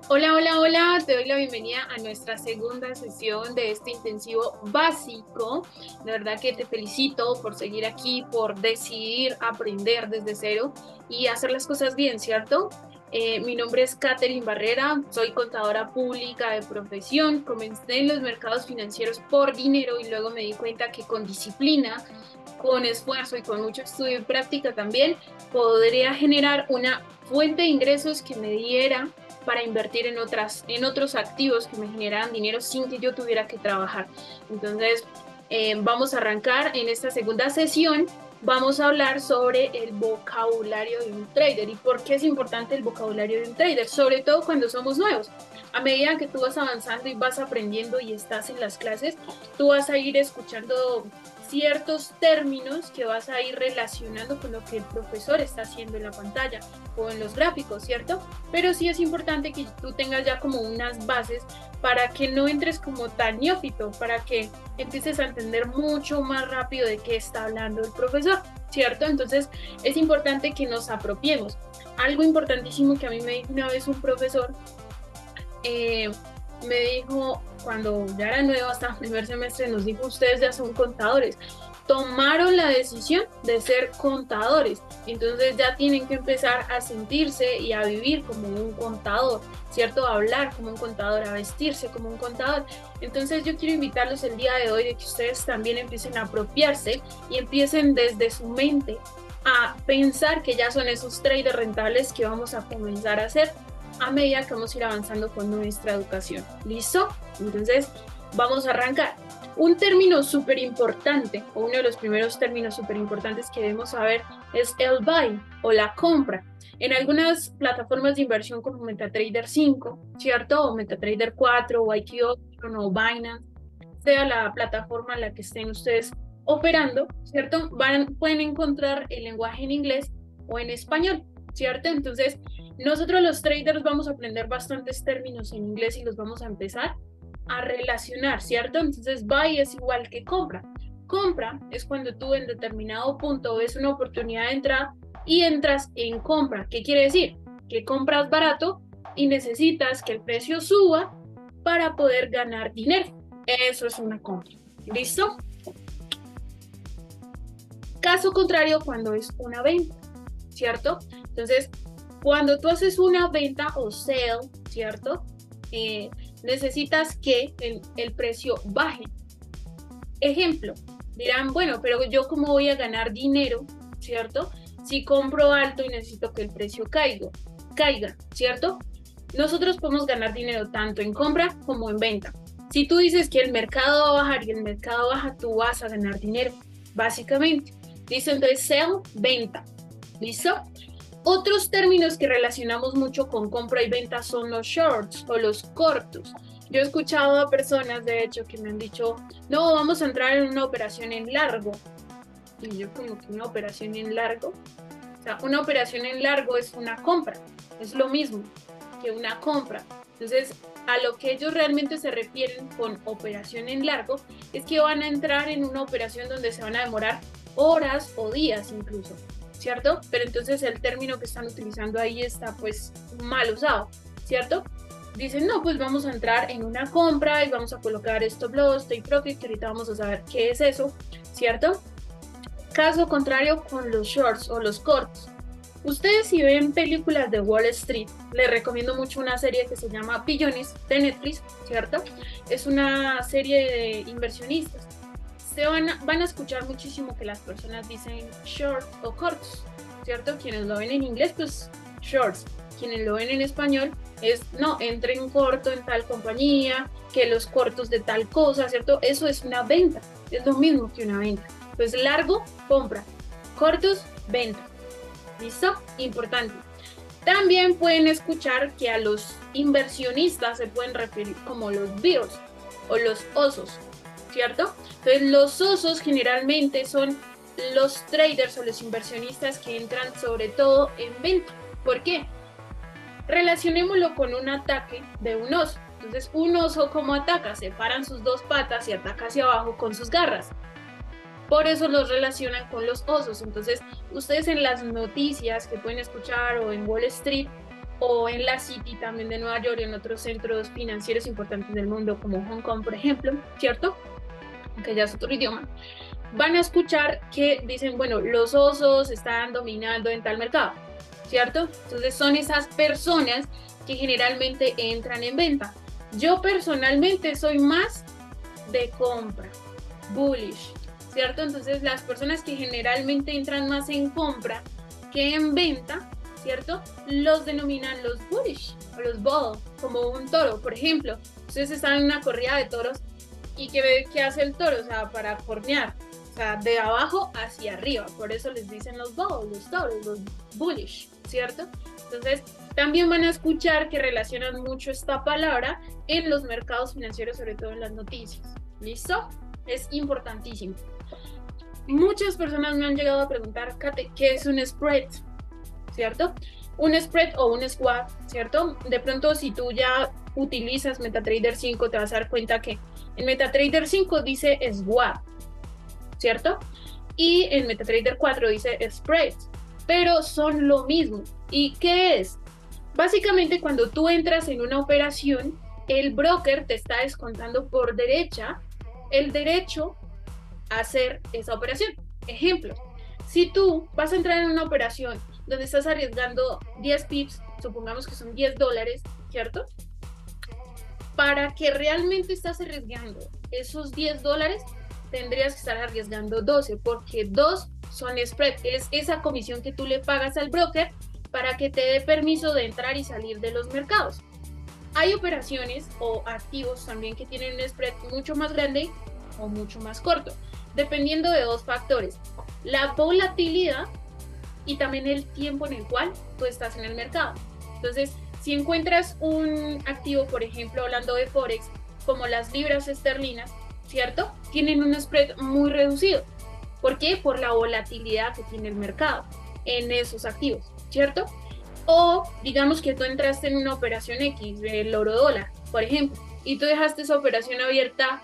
Hola, hola, hola, te doy la bienvenida a nuestra segunda sesión de este intensivo básico. De verdad que te felicito por seguir aquí, por decidir aprender desde cero y hacer las cosas bien, ¿cierto? Mi nombre es Katherine Barrera, soy contadora pública de profesión. Comencé en los mercados financieros por dinero y luego me di cuenta que con disciplina, con esfuerzo y con mucho estudio y práctica también podría generar una fuente de ingresos que me diera para invertir en otros activos que me generaran dinero sin que yo tuviera que trabajar. Entonces, vamos a arrancar en esta segunda sesión. Vamos a hablar sobre el vocabulario de un trader y por qué es importante el vocabulario de un trader, sobre todo cuando somos nuevos. A medida que tú vas avanzando y vas aprendiendo y estás en las clases, tú vas a ir escuchando ciertos términos que vas a ir relacionando con lo que el profesor está haciendo en la pantalla o en los gráficos, ¿cierto? Pero sí es importante que tú tengas ya como unas bases para que no entres como tan neófito, para que empieces a entender mucho más rápido de qué está hablando el profesor, ¿cierto? Entonces es importante que nos apropiemos. Algo importantísimo que a mí me dijo una vez un profesor, eh, me dijo, cuando ya era nuevo, hasta el primer semestre, nos dijo, ustedes ya son contadores, tomaron la decisión de ser contadores, entonces ya tienen que empezar a sentirse y a vivir como un contador, ¿cierto? A hablar como un contador, a vestirse como un contador. Entonces yo quiero invitarlos el día de hoy de que ustedes también empiecen a apropiarse y empiecen desde su mente a pensar que ya son esos traders rentables que vamos a comenzar a hacer a medida que vamos a ir avanzando con nuestra educación. ¿Listo? Entonces, vamos a arrancar. Un término súper importante, o uno de los primeros términos súper importantes que debemos saber es el buy o la compra. En algunas plataformas de inversión como MetaTrader 5, ¿cierto? O MetaTrader 4 o IQ o Binance, sea la plataforma en la que estén ustedes operando, ¿cierto? Pueden encontrar el lenguaje en inglés o en español, ¿cierto? Entonces, nosotros los traders vamos a aprender bastantes términos en inglés y los vamos a empezar a relacionar, ¿cierto? Entonces, buy es igual que compra. Compra es cuando tú en determinado punto ves una oportunidad de entrada y entras en compra. ¿Qué quiere decir? Que compras barato y necesitas que el precio suba para poder ganar dinero. Eso es una compra. ¿Listo? Caso contrario, cuando es una venta, ¿cierto? Entonces, cuando tú haces una venta o sale, ¿cierto? Eh, necesitas que el precio baje. Ejemplo, dirán, bueno, pero yo cómo voy a ganar dinero, ¿cierto? Si compro alto y necesito que el precio caiga, ¿cierto? Nosotros podemos ganar dinero tanto en compra como en venta. Si tú dices que el mercado va a bajar y el mercado baja, tú vas a ganar dinero, básicamente. ¿Listo? Entonces, sell, venta. ¿Listo? Otros términos que relacionamos mucho con compra y venta son los shorts o los cortos. Yo he escuchado a personas, de hecho, que me han dicho, no, vamos a entrar en una operación en largo. Y yo como que una operación en largo. O sea, una operación en largo es una compra. Es lo mismo que una compra. Entonces, a lo que ellos realmente se refieren con operación en largo es que van a entrar en una operación donde se van a demorar horas o días incluso, ¿cierto? Pero entonces el término que están utilizando ahí está pues mal usado, ¿cierto? Dicen, no, pues vamos a entrar en una compra y vamos a colocar stop loss, take profit, que ahorita vamos a saber qué es eso, ¿cierto? Caso contrario con los shorts o los cortos. Ustedes si ven películas de Wall Street, les recomiendo mucho una serie que se llama Billones de Netflix, ¿cierto? Es una serie de inversionistas. Van a escuchar muchísimo que las personas dicen short o cortos, ¿cierto? Quienes lo ven en inglés, pues shorts. Quienes lo ven en español es, no, entre en corto en tal compañía, que los cortos de tal cosa, ¿cierto? Eso es una venta, es lo mismo que una venta. Pues largo, compra, cortos, venta. ¿Listo? Importante. También pueden escuchar que a los inversionistas se pueden referir como los bears o los osos, ¿cierto? Entonces, los osos generalmente son los traders o los inversionistas que entran sobre todo en venta. ¿Por qué? Relacionémoslo con un ataque de un oso. Entonces, un oso, ¿cómo ataca? Separan sus dos patas y ataca hacia abajo con sus garras. Por eso los relacionan con los osos. Entonces, ustedes en las noticias que pueden escuchar o en Wall Street o en la City también de Nueva York y en otros centros financieros importantes del mundo como Hong Kong, por ejemplo, ¿cierto? Que ya es otro idioma, van a escuchar que dicen, bueno, los osos están dominando en tal mercado, ¿cierto? Entonces son esas personas que generalmente entran en venta. Yo personalmente soy más de compra, bullish, ¿cierto? Entonces las personas que generalmente entran más en compra que en venta, ¿cierto? Los denominan los bullish o los bull, como un toro, por ejemplo. Ustedes están en una corrida de toros y ¿qué hace el toro? O sea, para cornear, o sea, de abajo hacia arriba. Por eso les dicen los bull, los toros, los bullish, ¿cierto? Entonces, también van a escuchar que relacionan mucho esta palabra en los mercados financieros, sobre todo en las noticias. ¿Listo? Es importantísimo. Muchas personas me han llegado a preguntar, Kate, ¿qué es un spread? ¿Cierto? Un spread o un squad, ¿cierto? De pronto, si tú ya utilizas MetaTrader 5, te vas a dar cuenta que en MetaTrader 5 dice squad, ¿cierto? Y en MetaTrader 4 dice spread, pero son lo mismo. ¿Y qué es? Básicamente, cuando tú entras en una operación, el broker te está descontando por derecha el derecho a hacer esa operación. Ejemplo, si tú vas a entrar en una operación donde estás arriesgando 10 pips, supongamos que son $10, ¿cierto? Para que realmente estás arriesgando esos $10, tendrías que estar arriesgando 12, porque 2 son spread, es esa comisión que tú le pagas al broker para que te dé permiso de entrar y salir de los mercados. Hay operaciones o activos también que tienen un spread mucho más grande o mucho más corto, dependiendo de dos factores: la volatilidad y también el tiempo en el cual tú estás en el mercado. Entonces, si encuentras un activo, por ejemplo, hablando de Forex, como las libras esterlinas, ¿cierto? Tienen un spread muy reducido. ¿Por qué? Por la volatilidad que tiene el mercado en esos activos, ¿cierto? O digamos que tú entraste en una operación X, el oro dólar, por ejemplo, y tú dejaste esa operación abierta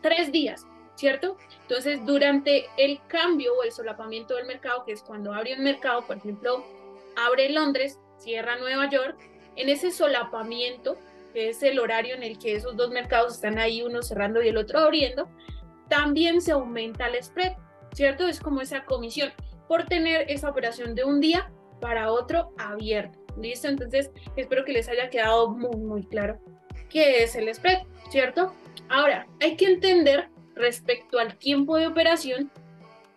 3 días, ¿cierto? Entonces, durante el cambio o el solapamiento del mercado, que es cuando abre un mercado, por ejemplo, abre Londres, cierra Nueva York, en ese solapamiento, que es el horario en el que esos dos mercados están ahí, uno cerrando y el otro abriendo, también se aumenta el spread, ¿cierto? Es como esa comisión por tener esa operación de un día para otro abierto. ¿Listo? Entonces, espero que les haya quedado muy, muy claro qué es el spread, ¿cierto? Ahora, hay que entender respecto al tiempo de operación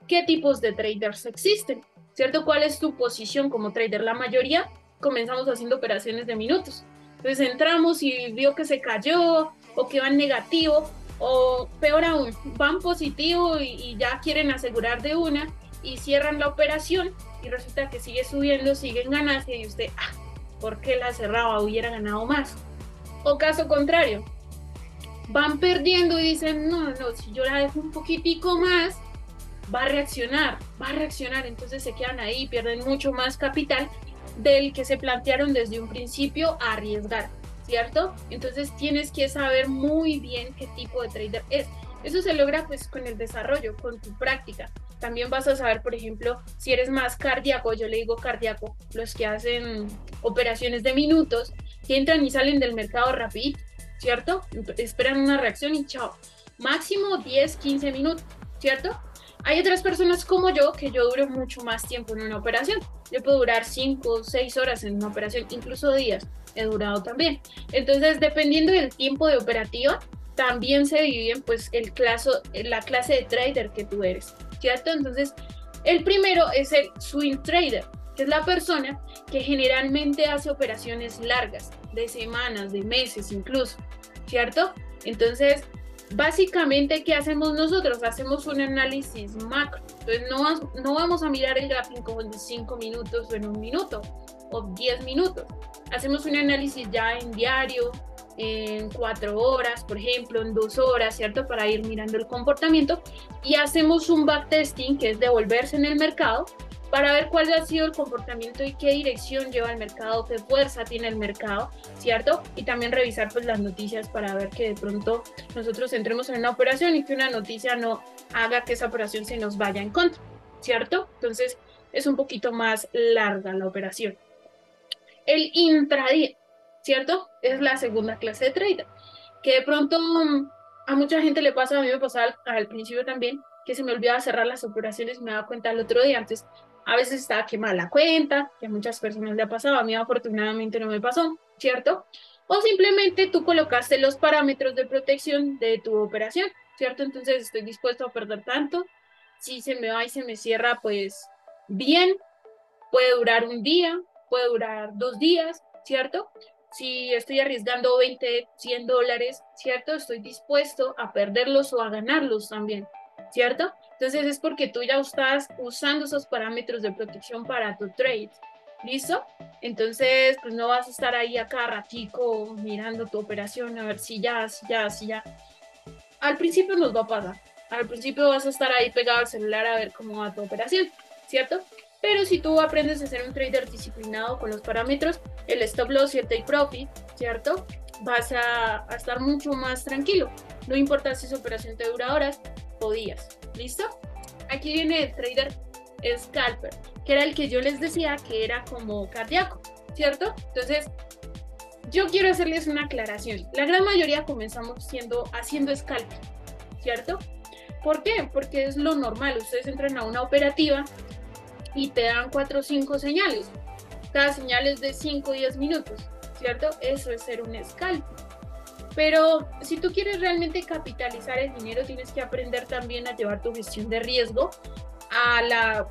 qué tipos de traders existen, ¿cierto? ¿Cuál es tu posición como trader? La mayoría comenzamos haciendo operaciones de minutos. Entonces entramos y vio que se cayó o que van negativo o peor aún, van positivo y ya quieren asegurar de una y cierran la operación y resulta que sigue subiendo, siguen ganando y usted, ¿por qué la cerraba? Hubiera ganado más. O caso contrario, van perdiendo y dicen, no, si yo la dejo un poquitico más, va a reaccionar, entonces se quedan ahí, pierden mucho más capital del que se plantearon desde un principio a arriesgar, ¿cierto? Entonces tienes que saber muy bien qué tipo de trader es. Eso se logra pues con el desarrollo, con tu práctica. También vas a saber, por ejemplo, si eres más cardíaco, yo le digo cardíaco, los que hacen operaciones de minutos, que entran y salen del mercado rapidito, ¿cierto? Esperan una reacción y chao. Máximo 10, 15 minutos, ¿cierto? Hay otras personas como yo que yo duro mucho más tiempo en una operación. Yo puedo durar 5, 6 horas en una operación, incluso días he durado también. Entonces, dependiendo del tiempo de operativa, también se dividen pues la clase de trader que tú eres, ¿cierto? Entonces, el primero es el swing trader, que es la persona que generalmente hace operaciones largas, de semanas, de meses incluso, ¿cierto? Entonces, básicamente, ¿qué hacemos nosotros? Hacemos un análisis macro. Entonces, no vamos a mirar el gráfico en 5 minutos o en 1 minuto o 10 minutos. Hacemos un análisis ya en diario, en 4 horas, por ejemplo, en 2 horas, ¿cierto? Para ir mirando el comportamiento. Y hacemos un backtesting, que es devolverse en el mercado, para ver cuál ha sido el comportamiento y qué dirección lleva el mercado, qué fuerza tiene el mercado, ¿cierto? Y también revisar pues las noticias para ver que de pronto nosotros entremos en una operación y que una noticia no haga que esa operación se nos vaya en contra, ¿cierto? Entonces es un poquito más larga la operación. El intradía, ¿cierto? Es la segunda clase de trader, que de pronto a mucha gente le pasa, a mí me pasaba al principio también, que se me olvidaba cerrar las operaciones y me daba cuenta el otro día. Antes, a veces estaba quemada la cuenta, que a muchas personas le ha pasado, a mí afortunadamente no me pasó, ¿cierto? O simplemente tú colocaste los parámetros de protección de tu operación, ¿cierto? Entonces estoy dispuesto a perder tanto. Si se me va y se me cierra, pues bien, puede durar un día, puede durar 2 días, ¿cierto? Si estoy arriesgando 20, $100, ¿cierto? Estoy dispuesto a perderlos o a ganarlos también, ¿cierto? Entonces es porque tú ya estás usando esos parámetros de protección para tu trade. ¿Listo? Entonces, pues no vas a estar ahí a cada ratico mirando tu operación a ver si ya, si ya, si ya. Al principio nos va a pasar. Al principio vas a estar ahí pegado al celular a ver cómo va tu operación, ¿cierto? Pero si tú aprendes a ser un trader disciplinado con los parámetros, el stop loss y el take profit, ¿cierto? Vas a estar mucho más tranquilo. No importa si esa operación te dura horas o días. ¿Listo? Aquí viene el trader scalper, que era el que yo les decía que era como cardíaco, ¿cierto? Entonces, yo quiero hacerles una aclaración. La gran mayoría comenzamos haciendo scalping, ¿cierto? ¿Por qué? Porque es lo normal. Ustedes entran a una operativa y te dan 4 o 5 señales. Cada señal es de 5 o 10 minutos, ¿cierto? Eso es ser un scalping. Pero si tú quieres realmente capitalizar el dinero, tienes que aprender también a llevar tu gestión de riesgo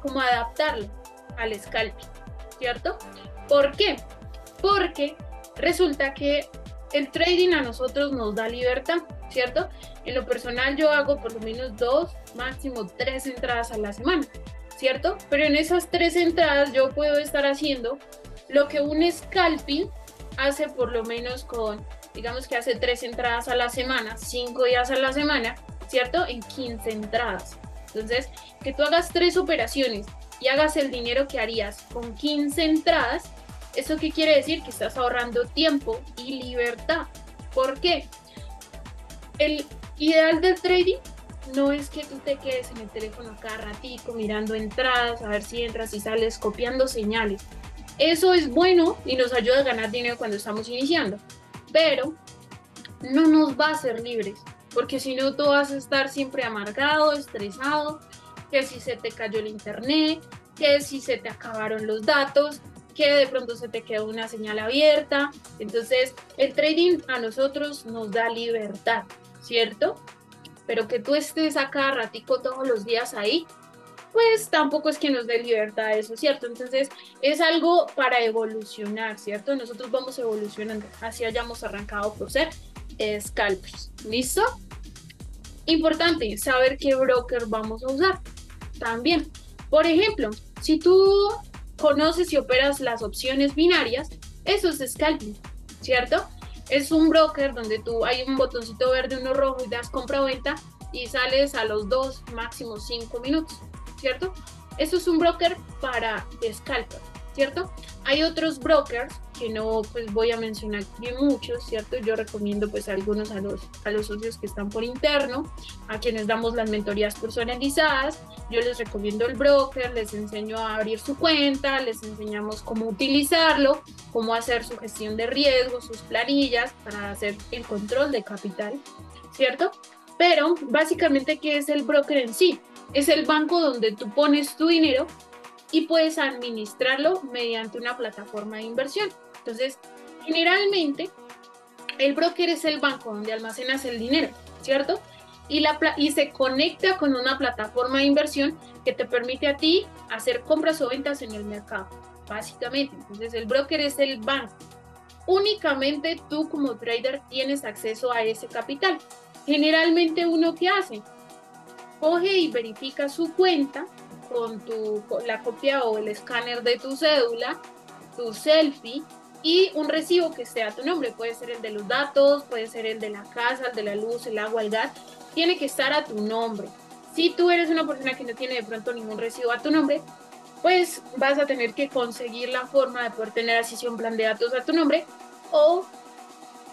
como adaptarlo al scalping, ¿cierto? ¿Por qué? Porque resulta que el trading a nosotros nos da libertad, ¿cierto? En lo personal yo hago por lo menos 2, máximo 3 entradas a la semana, ¿cierto? Pero en esas 3 entradas yo puedo estar haciendo lo que un scalping hace por lo menos digamos que hace 3 entradas a la semana, 5 días a la semana, ¿cierto? En 15 entradas. Entonces, que tú hagas 3 operaciones y hagas el dinero que harías con 15 entradas, ¿eso qué quiere decir? Que estás ahorrando tiempo y libertad. ¿Por qué? El ideal del trading no es que tú te quedes en el teléfono cada ratico mirando entradas, a ver si entras y sales copiando señales. Eso es bueno y nos ayuda a ganar dinero cuando estamos iniciando, pero no nos va a hacer libres, porque si no tú vas a estar siempre amargado, estresado, que si se te cayó el internet, que si se te acabaron los datos, que de pronto se te quedó una señal abierta. Entonces, el trading a nosotros nos da libertad, ¿cierto? Pero que tú estés a cada ratico todos los días ahí, pues tampoco es que nos dé libertad eso, ¿cierto? Entonces, es algo para evolucionar, ¿cierto? Nosotros vamos evolucionando, así hayamos arrancado por ser scalpers, ¿listo? Importante saber qué broker vamos a usar también. Por ejemplo, si tú conoces y operas las opciones binarias, eso es scalping, ¿cierto? Es un broker donde tú hay un botoncito verde, uno rojo y das compra o venta y sales a los 2, máximo 5 minutos, ¿cierto? Eso es un broker para scalper, ¿cierto? Hay otros brokers que no pues voy a mencionar bien muchos, ¿cierto? Yo recomiendo pues algunos a los socios que están por interno, a quienes damos las mentorías personalizadas. Yo les recomiendo el broker, les enseño a abrir su cuenta, les enseñamos cómo utilizarlo, cómo hacer su gestión de riesgos, sus planillas para hacer el control de capital, ¿cierto? Pero básicamente, ¿qué es el broker en sí? Es el banco donde tú pones tu dinero y puedes administrarlo mediante una plataforma de inversión. Entonces, generalmente, el broker es el banco donde almacenas el dinero, ¿cierto? Y se conecta con una plataforma de inversión que te permite a ti hacer compras o ventas en el mercado, básicamente. Entonces, el broker es el banco. Únicamente tú como trader tienes acceso a ese capital. Generalmente, ¿uno qué hace? Coge y verifica su cuenta con la copia o el escáner de tu cédula, tu selfie y un recibo que esté a tu nombre. Puede ser el de los datos, puede ser el de la casa, el de la luz, el agua, el gas. Tiene que estar a tu nombre. Si tú eres una persona que no tiene de pronto ningún recibo a tu nombre, pues vas a tener que conseguir la forma de poder tener así un plan de datos a tu nombre o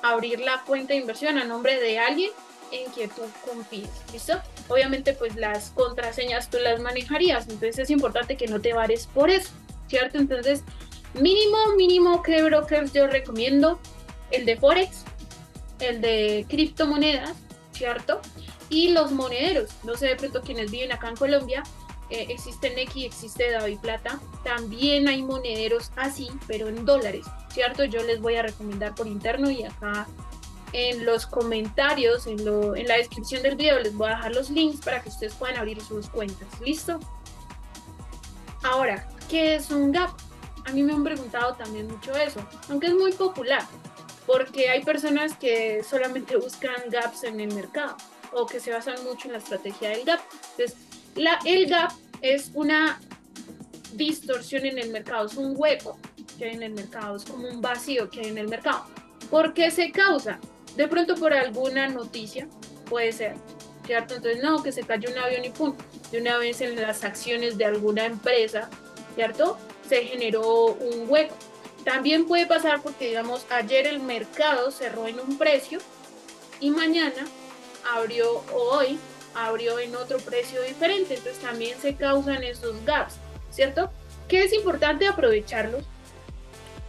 abrir la cuenta de inversión a nombre de alguien en que tú confíes, ¿listo? Obviamente pues las contraseñas tú las manejarías, entonces es importante que no te vares por eso, ¿cierto? Entonces Mínimo, ¿qué brokers yo recomiendo? El de Forex, el de criptomonedas, ¿cierto? Y los monederos. No sé de pronto quienes viven acá en Colombia, existe Nequi, existe DaviPlata. También hay monederos así, pero en dólares, ¿cierto? Yo les voy a recomendar por interno y acá en los comentarios, en la descripción del video les voy a dejar los links para que ustedes puedan abrir sus cuentas. ¿Listo? Ahora, ¿qué es un gap? A mí me han preguntado también mucho eso, aunque es muy popular, porque hay personas que solamente buscan gaps en el mercado o que se basan mucho en la estrategia del gap. Entonces, el gap es una distorsión en el mercado, es un hueco que hay en el mercado, es como un vacío que hay en el mercado. ¿Por qué se causa? De pronto por alguna noticia, puede ser, ¿cierto? Entonces, no, que se cayó un avión y pum, de una vez en las acciones de alguna empresa, ¿cierto? Se generó un hueco. También puede pasar porque, digamos, ayer el mercado cerró en un precio y mañana abrió, o hoy, abrió en otro precio diferente. Entonces también se causan esos gaps, ¿cierto? Que es importante aprovecharlos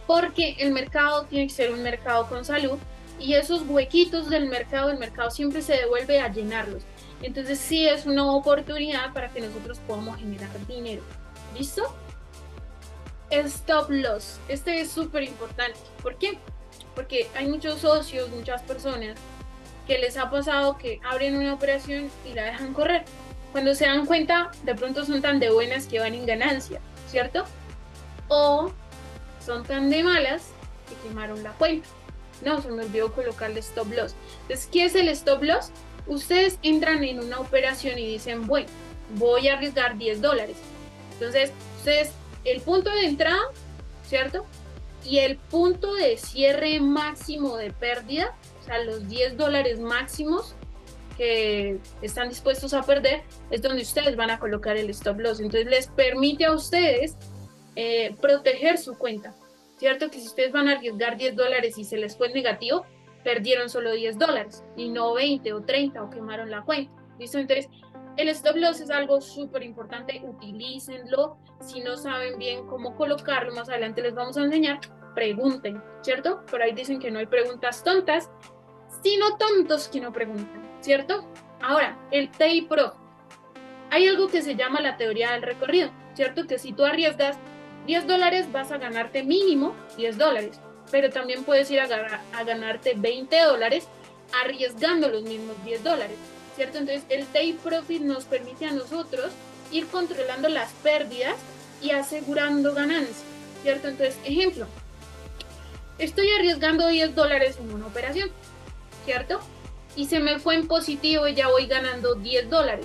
porque el mercado tiene que ser un mercado con salud y esos huequitos del mercado, el mercado siempre se devuelve a llenarlos. Entonces sí es una oportunidad para que nosotros podamos generar dinero. ¿Listo? Stop loss. Este es súper importante. ¿Por qué? Porque hay muchos socios, muchas personas que les ha pasado que abren una operación y la dejan correr. Cuando se dan cuenta, de pronto son tan de buenas que van en ganancia, ¿cierto? O son tan de malas que quemaron la cuenta. No, se me olvidó colocarle stop loss. Entonces, ¿qué es el stop loss? Ustedes entran en una operación y dicen, bueno, voy a arriesgar $10. Entonces, ustedes, el punto de entrada, ¿cierto? Y el punto de cierre máximo de pérdida, o sea, los $10 máximos que están dispuestos a perder, es donde ustedes van a colocar el stop loss. Entonces, les permite a ustedes proteger su cuenta, ¿cierto? Que si ustedes van a arriesgar $10 y se les fue negativo, perdieron solo $10 y no 20 o 30 o quemaron la cuenta, ¿listo? Entonces, el stop loss es algo súper importante, utilícenlo. Si no saben bien cómo colocarlo, más adelante les vamos a enseñar, pregunten, ¿cierto? Por ahí dicen que no hay preguntas tontas, sino tontos que no preguntan, ¿cierto? Ahora, el take profit. Hay algo que se llama la teoría del recorrido, ¿cierto? Que si tú arriesgas $10 vas a ganarte mínimo $10, pero también puedes ir a ganarte $20 arriesgando los mismos $10, ¿cierto? Entonces el take profit nos permite a nosotros ir controlando las pérdidas y asegurando ganancias, ¿cierto? Entonces, ejemplo, estoy arriesgando $10 en una operación, ¿cierto? Y se me fue en positivo y ya voy ganando $10.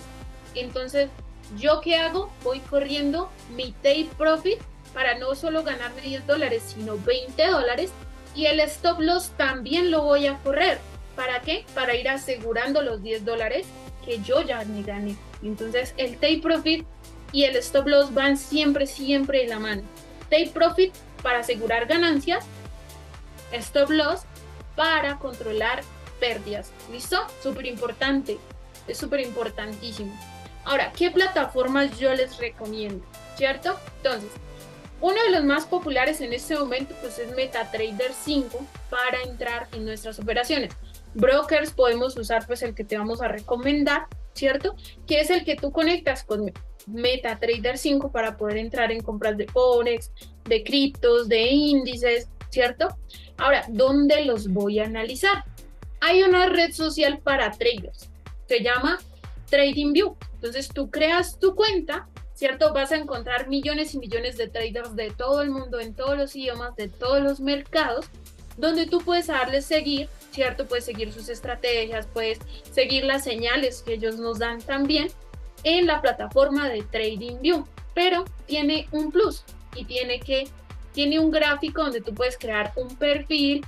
Entonces, ¿yo qué hago? Voy corriendo mi take profit para no solo ganarme $10, sino $20, y el stop loss también lo voy a correr. ¿Para qué? Para ir asegurando los $10 que yo ya me gané. Entonces, el take profit y el stop loss van siempre de la mano. Take profit para asegurar ganancias, stop loss para controlar pérdidas. ¿Listo? Súper importante. Es súper importantísimo. Ahora, ¿qué plataformas yo les recomiendo? ¿Cierto? Entonces, uno de los más populares en este momento pues es MetaTrader 5 para entrar en nuestras operaciones. Brokers podemos usar pues el que te vamos a recomendar, ¿cierto? Que es el que tú conectas con MetaTrader 5 para poder entrar en compras de Forex, de criptos, de índices, ¿cierto? Ahora, ¿dónde los voy a analizar? Hay una red social para traders, se llama TradingView. Entonces tú creas tu cuenta, ¿cierto? Vas a encontrar millones y millones de traders de todo el mundo, en todos los idiomas, de todos los mercados, donde tú puedes darles seguir, ¿cierto? Puedes seguir sus estrategias, puedes seguir las señales que ellos nos dan también en la plataforma de TradingView. Pero tiene un plus y tiene un gráfico donde tú puedes crear un perfil,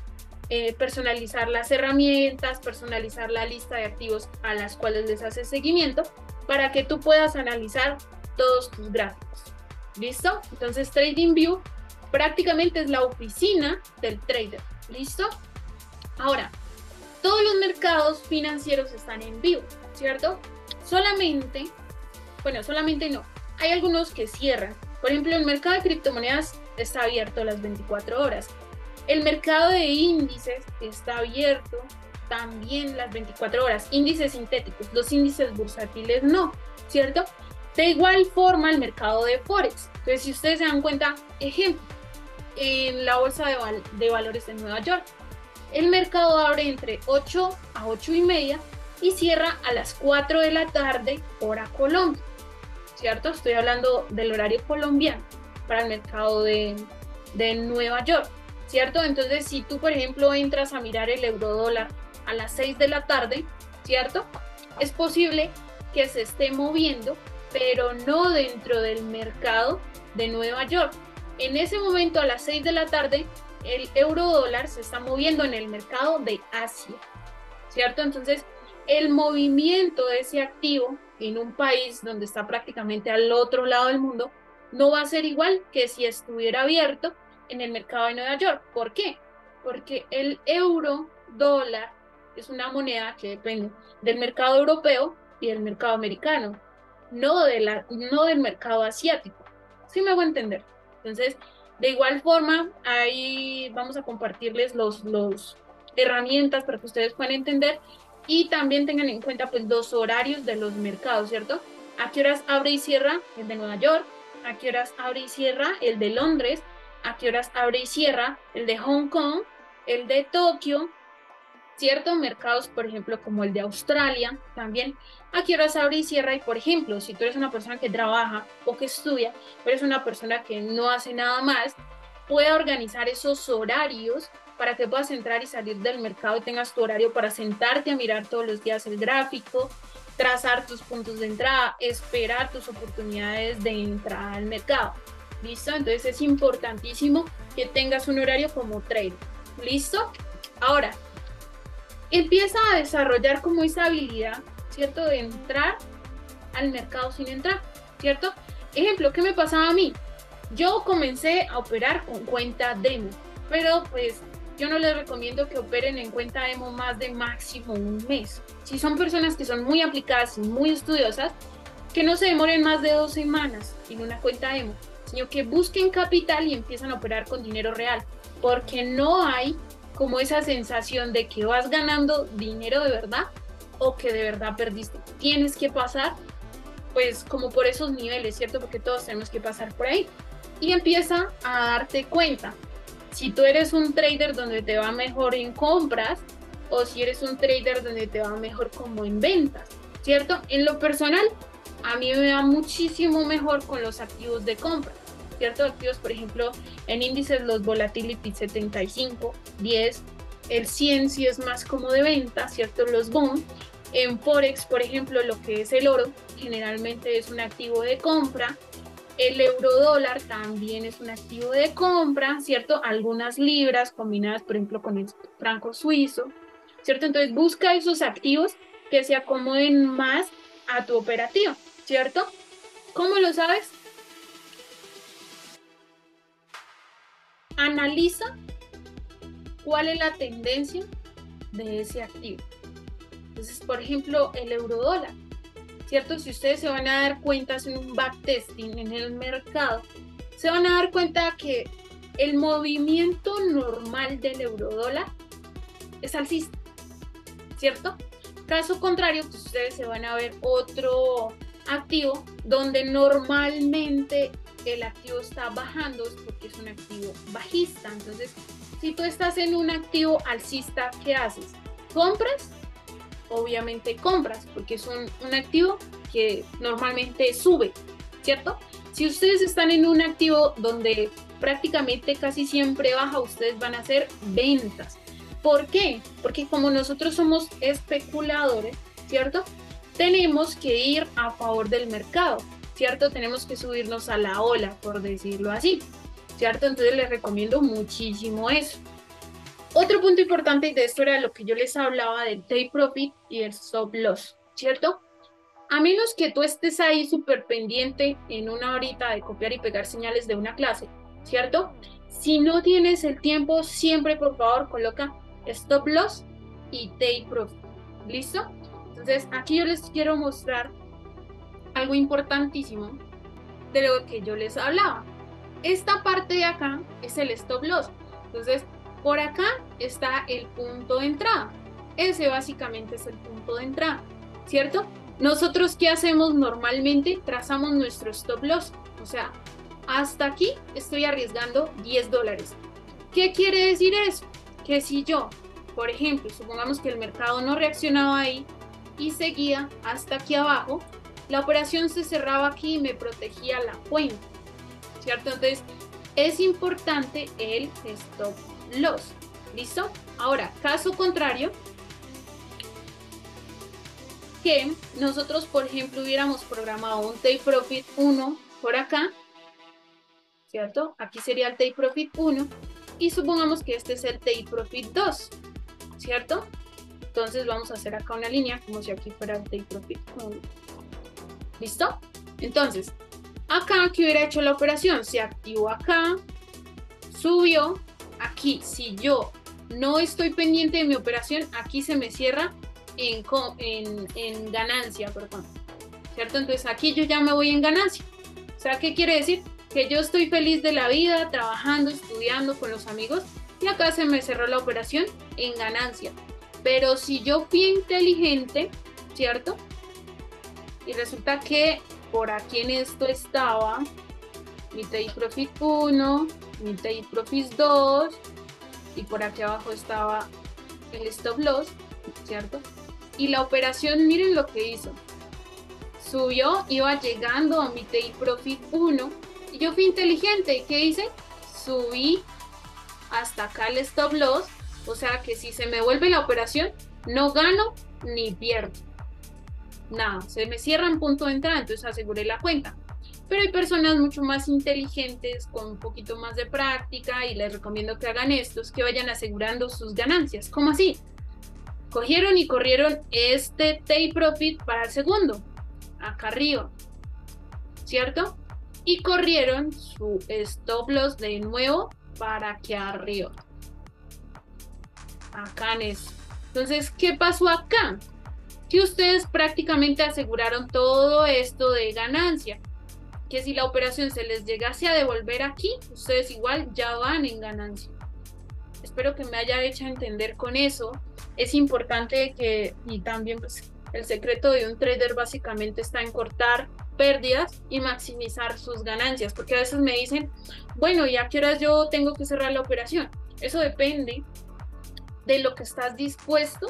personalizar las herramientas, personalizar la lista de activos a las cuales les haces seguimiento para que tú puedas analizar todos tus gráficos. ¿Listo? Entonces TradingView prácticamente es la oficina del trader. ¿Listo? Ahora, todos los mercados financieros están en vivo, ¿cierto? Solamente no, hay algunos que cierran. Por ejemplo, el mercado de criptomonedas está abierto las 24 horas. El mercado de índices está abierto también las 24 horas. Índices sintéticos, los índices bursátiles no, ¿cierto? De igual forma el mercado de Forex. Entonces, si ustedes se dan cuenta, ejemplo, en la bolsa de valores de Nueva York, el mercado abre entre 8 a 8 y media y cierra a las 4 de la tarde, hora Colombia, ¿cierto? Estoy hablando del horario colombiano para el mercado de Nueva York, ¿cierto? Entonces, si tú, por ejemplo, entras a mirar el euro dólar a las 6 de la tarde, ¿cierto? Es posible que se esté moviendo, pero no dentro del mercado de Nueva York. En ese momento, a las 6 de la tarde, el euro dólar se está moviendo en el mercado de Asia, ¿cierto? Entonces, el movimiento de ese activo en un país donde está prácticamente al otro lado del mundo no va a ser igual que si estuviera abierto en el mercado de Nueva York. ¿Por qué? Porque el euro dólar es una moneda que depende del mercado europeo y del mercado americano, no del mercado asiático. ¿Sí me hago entender? Entonces, de igual forma, ahí vamos a compartirles los herramientas para que ustedes puedan entender y también tengan en cuenta pues los horarios de los mercados, ¿cierto? ¿A qué horas abre y cierra el de Nueva York? ¿A qué horas abre y cierra el de Londres? ¿A qué horas abre y cierra el de Hong Kong? El de Tokio, ¿cierto? Mercados, por ejemplo, como el de Australia, también. ¿A qué horas abre y cierra? Y, por ejemplo, si tú eres una persona que trabaja o que estudia, pero eres una persona que no hace nada más, pueda organizar esos horarios para que puedas entrar y salir del mercado y tengas tu horario para sentarte a mirar todos los días el gráfico, trazar tus puntos de entrada, esperar tus oportunidades de entrada al mercado. ¿Listo? Entonces es importantísimo que tengas un horario como trader. ¿Listo? Ahora, empieza a desarrollar como esa habilidad, ¿cierto? De entrar al mercado sin entrar, ¿cierto? Ejemplo, ¿qué me pasaba a mí? Yo comencé a operar con cuenta demo, pero pues yo no les recomiendo que operen en cuenta demo más de máximo un mes. Si son personas que son muy aplicadas y muy estudiosas, que no se demoren más de 2 semanas en una cuenta demo, sino que busquen capital y empiezan a operar con dinero real, porque no hay como esa sensación de que vas ganando dinero de verdad o que de verdad perdiste. Tienes que pasar pues como por esos niveles, ¿cierto? Porque todos tenemos que pasar por ahí. Y empieza a darte cuenta si tú eres un trader donde te va mejor en compras o si eres un trader donde te va mejor como en ventas, ¿cierto? En lo personal, a mí me va muchísimo mejor con los activos de compra, ¿cierto? Activos, por ejemplo, en índices los volatility 75, 10, el 100 si es más como de venta, ¿cierto? Los bond. En Forex, por ejemplo, lo que es el oro, generalmente es un activo de compra. El euro dólar también es un activo de compra, ¿cierto? Algunas libras combinadas, por ejemplo, con el franco suizo, ¿cierto? Entonces busca esos activos que se acomoden más a tu operativa, ¿cierto? ¿Cómo lo sabes? Analiza cuál es la tendencia de ese activo. Entonces, por ejemplo, el euro dólar, ¿cierto? Si ustedes se van a dar cuenta, en un backtesting en el mercado, se van a dar cuenta que el movimiento normal del euro dólar es alcista, ¿cierto? Caso contrario, pues ustedes se van a ver otro activo donde normalmente el activo está bajando porque es un activo bajista. Entonces, si tú estás en un activo alcista, ¿qué haces? ¿Compras? Obviamente compras, porque es un activo que normalmente sube, ¿cierto? Si ustedes están en un activo donde prácticamente casi siempre baja, ustedes van a hacer ventas. ¿Por qué? Porque como nosotros somos especuladores, ¿cierto? Tenemos que ir a favor del mercado, ¿cierto? Tenemos que subirnos a la ola, por decirlo así, ¿cierto? Entonces les recomiendo muchísimo eso. Otro punto importante de esto era lo que yo les hablaba del take profit y el stop loss, ¿cierto? A menos que tú estés ahí súper pendiente en una horita de copiar y pegar señales de una clase, ¿cierto? Si no tienes el tiempo, siempre por favor coloca stop loss y take profit, ¿listo? Entonces aquí yo les quiero mostrar algo importantísimo de lo que yo les hablaba. esta parte de acá es el stop loss. Entonces, por acá está el punto de entrada. Ese básicamente es el punto de entrada, ¿cierto? Nosotros, ¿qué hacemos normalmente? Trazamos nuestro stop loss. O sea, hasta aquí estoy arriesgando $10. ¿Qué quiere decir eso? Que si yo, por ejemplo, supongamos que el mercado no reaccionaba ahí y seguía hasta aquí abajo, la operación se cerraba aquí y me protegía la cuenta, ¿cierto? Entonces, es importante el stop loss. ¿Listo? Ahora, caso contrario, que nosotros, por ejemplo, hubiéramos programado un take profit 1 por acá, ¿cierto? Aquí sería el take profit 1 y supongamos que este es el take profit 2, ¿cierto? Entonces vamos a hacer acá una línea como si aquí fuera el take profit 1. ¿Listo? Entonces, acá que hubiera hecho la operación, se activó acá, subió, aquí si yo no estoy pendiente de mi operación, aquí se me cierra en ganancia, perdón, ¿cierto? Entonces aquí yo ya me voy en ganancia. O sea, ¿qué quiere decir? Que yo estoy feliz de la vida, trabajando, estudiando con los amigos, y acá se me cerró la operación en ganancia. Pero si yo fui inteligente, ¿cierto? Y resulta que por aquí en esto estaba mi take profit 1, mi take profit 2, y por aquí abajo estaba el stop loss, ¿cierto? Y la operación, miren lo que hizo. Subió, iba llegando a mi take profit 1, y yo fui inteligente. ¿Qué hice? Subí hasta acá el stop loss, o sea que si se me vuelve la operación, no gano ni pierdo. Nada, se me cierra en punto de entrada, entonces aseguré la cuenta. Pero hay personas mucho más inteligentes, con un poquito más de práctica, y les recomiendo que hagan estos, que vayan asegurando sus ganancias. ¿Cómo así? Cogieron y corrieron este take profit para el segundo, acá arriba, ¿cierto? Y corrieron su stop loss de nuevo para aquí arriba. Acá en eso. Entonces, ¿qué pasó acá? Que ustedes prácticamente aseguraron todo esto de ganancia. Que si la operación se les llegase a devolver aquí, ustedes igual ya van en ganancia. Espero que me haya hecho entender con eso. Es importante que, y también pues, el secreto de un trader básicamente está en cortar pérdidas y maximizar sus ganancias, porque a veces me dicen, bueno, ¿y a qué horas yo tengo que cerrar la operación? Eso depende de lo que estás dispuesto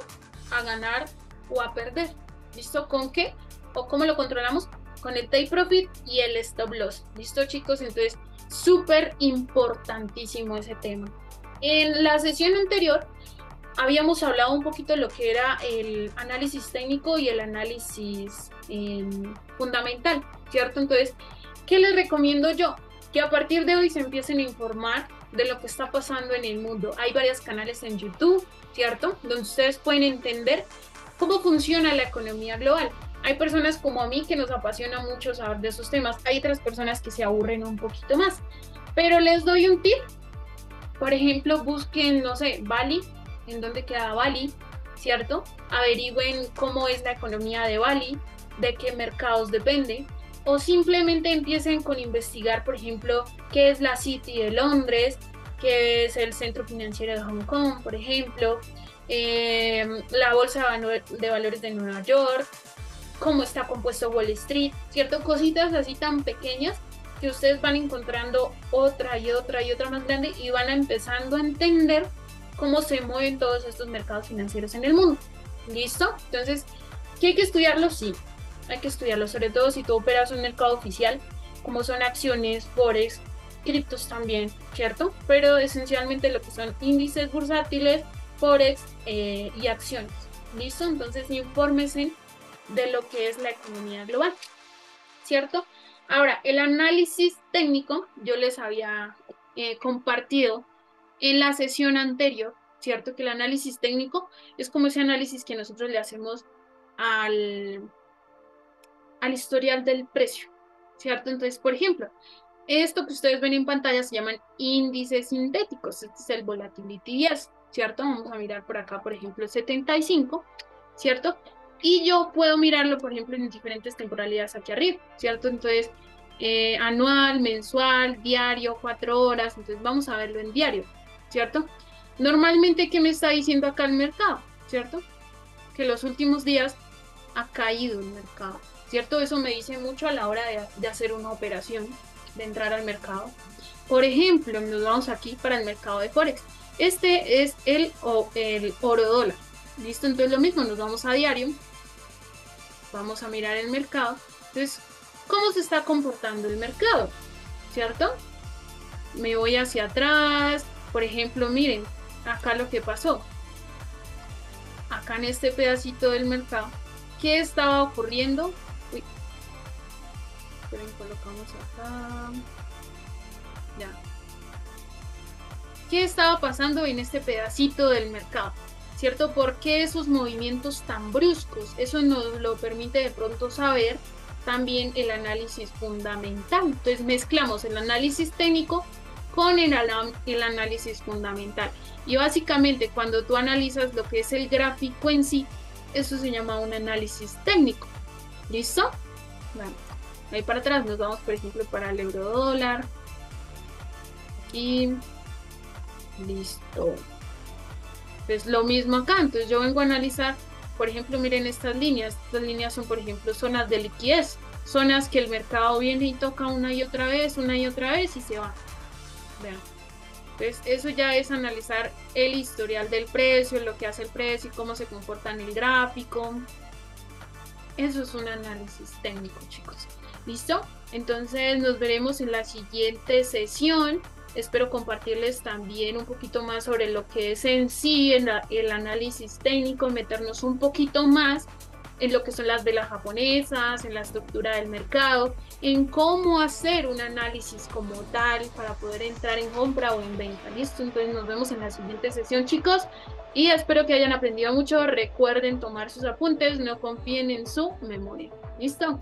a ganar o a perder. ¿Listo? ¿Con qué? ¿O cómo lo controlamos? Con el take profit y el stop loss. ¿Listo, chicos? Entonces, súper importantísimo ese tema. En la sesión anterior habíamos hablado un poquito de lo que era el análisis técnico y el análisis fundamental, ¿cierto? Entonces, ¿qué les recomiendo yo? Que a partir de hoy se empiecen a informar de lo que está pasando en el mundo. Hay varios canales en YouTube, ¿cierto? Donde ustedes pueden entender cómo funciona la economía global. Hay personas como a mí que nos apasiona mucho saber de esos temas. Hay otras personas que se aburren un poquito más. Pero les doy un tip. Por ejemplo, busquen, no sé, Bali, en dónde queda Bali, ¿cierto? Averigüen cómo es la economía de Bali, de qué mercados depende, o simplemente empiecen con investigar, por ejemplo, qué es la City de Londres, qué es el Centro Financiero de Hong Kong, por ejemplo, la Bolsa de Valores de Nueva York, cómo está compuesto Wall Street, ¿cierto? Cositas así tan pequeñas que ustedes van encontrando otra y otra y otra más grande y van empezando a entender cómo se mueven todos estos mercados financieros en el mundo. ¿Listo? Entonces, ¿qué hay que estudiarlo? Sí, hay que estudiarlo, sobre todo si tú operas un mercado oficial, como son acciones, forex, criptos también, ¿cierto? Pero esencialmente lo que son índices bursátiles, forex y acciones. ¿Listo? Entonces, infórmense de lo que es la economía global, ¿cierto? Ahora, el análisis técnico, yo les había compartido en la sesión anterior, ¿cierto? Que el análisis técnico es como ese análisis que nosotros le hacemos al historial del precio, ¿cierto? Entonces, por ejemplo, esto que ustedes ven en pantalla se llaman índices sintéticos. Este es el Volatility Index, ¿cierto? Vamos a mirar por acá, por ejemplo, el 75, ¿cierto? Y yo puedo mirarlo, por ejemplo, en diferentes temporalidades aquí arriba, ¿cierto? Entonces, anual, mensual, diario, 4 horas. Entonces vamos a verlo en diario, ¿cierto? Normalmente, ¿qué me está diciendo acá el mercado? ¿Cierto? Que los últimos días ha caído el mercado, ¿cierto? Eso me dice mucho a la hora de hacer una operación, de entrar al mercado. Por ejemplo, nos vamos aquí para el mercado de Forex. Este es el oro dólar. ¿Listo? Entonces lo mismo, nos vamos a diario, vamos a mirar el mercado. Entonces, ¿cómo se está comportando el mercado? ¿Cierto? Me voy hacia atrás. Por ejemplo, miren, acá lo que pasó. Acá en este pedacito del mercado, ¿qué estaba ocurriendo? Uy, esperen, colocamos acá. Ya. ¿Qué estaba pasando en este pedacito del mercado? ¿Cierto? ¿Por qué esos movimientos tan bruscos? Eso nos lo permite de pronto saber también el análisis fundamental. Entonces mezclamos el análisis técnico con el análisis fundamental. Y básicamente cuando tú analizas lo que es el gráfico en sí, eso se llama un análisis técnico. ¿Listo? Bueno, ahí para atrás nos vamos, por ejemplo, para el euro dólar. Aquí. Listo. Pues lo mismo acá. Entonces yo vengo a analizar, por ejemplo, miren estas líneas. Estas líneas son, por ejemplo, zonas de liquidez. Zonas que el mercado viene y toca una y otra vez y se va. Vean. Entonces eso ya es analizar el historial del precio, lo que hace el precio y cómo se comporta en el gráfico. Eso es un análisis técnico, chicos. ¿Listo? Entonces nos veremos en la siguiente sesión. Espero compartirles también un poquito más sobre lo que es en sí el análisis técnico, meternos un poquito más en lo que son las velas japonesas, en la estructura del mercado, en cómo hacer un análisis como tal para poder entrar en compra o en venta. ¿Listo? Entonces nos vemos en la siguiente sesión, chicos, y espero que hayan aprendido mucho. Recuerden tomar sus apuntes, no confíen en su memoria. ¿Listo?